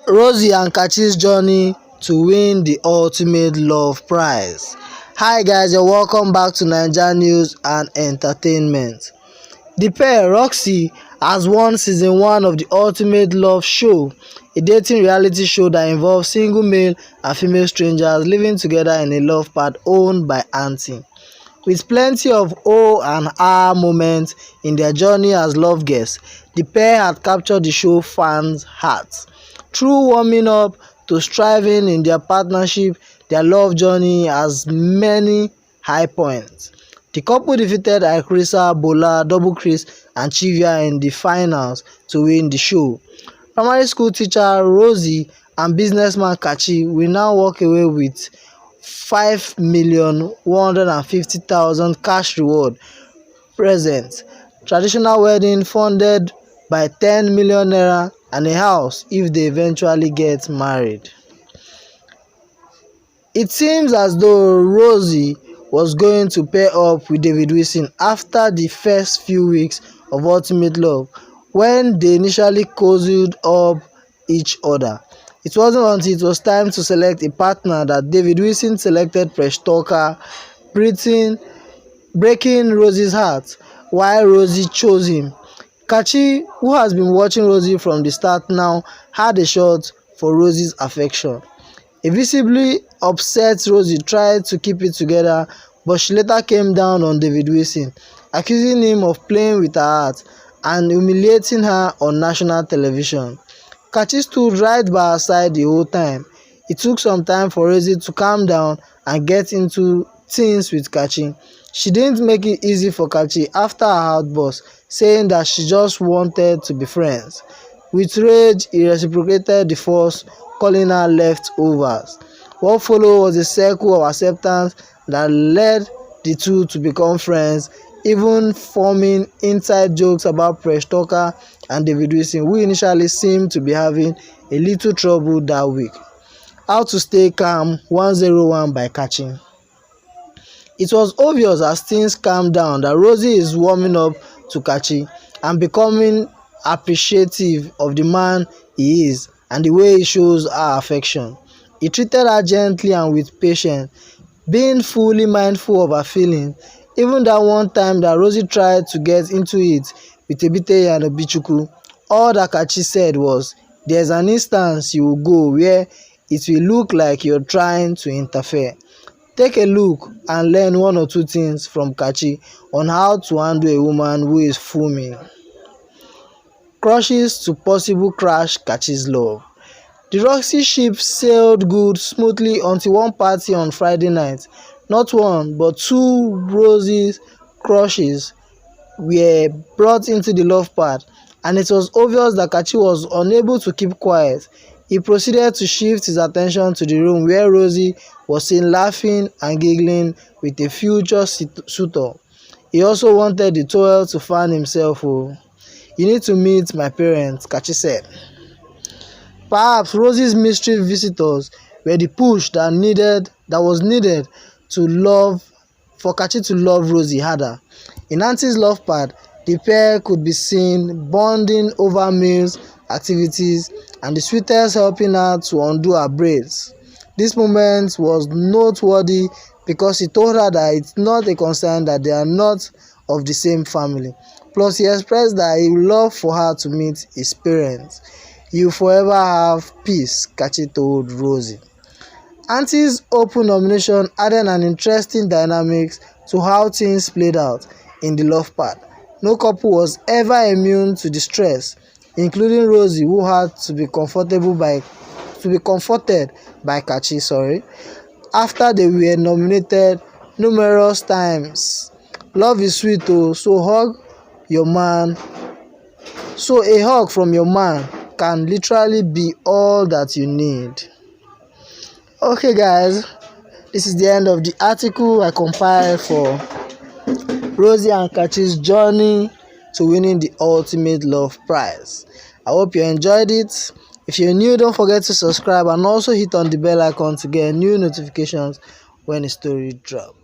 Rosie and Kachi's journey to win the ultimate love prize. Hi guys, you're welcome back to Naija News and Entertainment. The pair, Roksie, has won season 1 of the Ultimate Love Show, a dating reality show that involves single male and female strangers living together in a love pad owned by Auntie. With plenty of oh and ah moments in their journey as love guests, the pair had captured the show fans' hearts. Through warming up to striving in their partnership, their love journey has many high points. The couple defeated Ikrisa, Bola, Double Chris and Chivia in the finals to win the show. Primary school teacher Rosie and businessman Kachi will now walk away with 5,150,000 cash reward present, traditional wedding funded by 10 million naira and a house if they eventually get married. It seems as though Rosie was going to pair up with David Wilson after the first few weeks of Ultimate Love, when they initially cozied up each other. It wasn't until it was time to select a partner that David Wilson selected Presh Talker, breaking Rosie's heart, while Rosie chose him. Kachi, who has been watching Rosie from the start now, had a shot for Rosie's affection. A visibly upset Rosie tried to keep it together, but she later came down on David Wilson, accusing him of playing with her heart and humiliating her on national television. Kachi stood right by her side the whole time. It took some time for Rosie to calm down and get into things with Kachi. She didn't make it easy for Kachi after her outburst, saying that she just wanted to be friends. With rage, he reciprocated the force, calling her leftovers. What followed was a circle of acceptance that led the two to become friends, even forming inside jokes about Presh Talker and David Wilson, who initially seemed to be having a little trouble that week. How to Stay Calm 101 by Kachi. It was obvious as things calmed down that Rosie is warming up to Kachi and becoming appreciative of the man he is and the way he shows her affection. He treated her gently and with patience, being fully mindful of her feelings. Even that one time that Rosie tried to get into it with Ebite and Obichukwu, all that Kachi said was, "There's an instance you will go where it will look like you're trying to interfere." Take a look and learn one or two things from Kachi on how to handle a woman who is fuming. Crushes to possible crash Kachi's love. The Roksie ship sailed smoothly until one party on Friday night. Not one, but two Rosie's crushes were brought into the love pad, and it was obvious that Kachi was unable to keep quiet. He proceeded to shift his attention to the room where Rosie was seen laughing and giggling with a future suitor. He also wanted the towel to fan himself. "Oh, you need to meet my parents," Kachi said. Perhaps Rosie's mystery visitors were the push that was needed for Kachi to love Rosie harder. In Auntie's love pad, the pair could be seen bonding over meals, activities, and the sweetest helping her to undo her braids. This moment was noteworthy because he told her that it's not a concern that they are not of the same family. Plus, he expressed that he would love for her to meet his parents. "You forever have peace," Kachi told Rosie. Auntie's open nomination added an interesting dynamic to how things played out in the love pad. No couple was ever immune to the stress, including Rosie, who had to be comforted by Kachi, after they were nominated numerous times. Love is sweet, oh, so a hug from your man can literally be all that you need. Okay guys, this is the end of the article I compiled for Rosie and Kachi's journey to winning the Ultimate Love Prize. I hope you enjoyed it. If you're new, don't forget to subscribe and also hit on the bell icon to get new notifications when a story drops.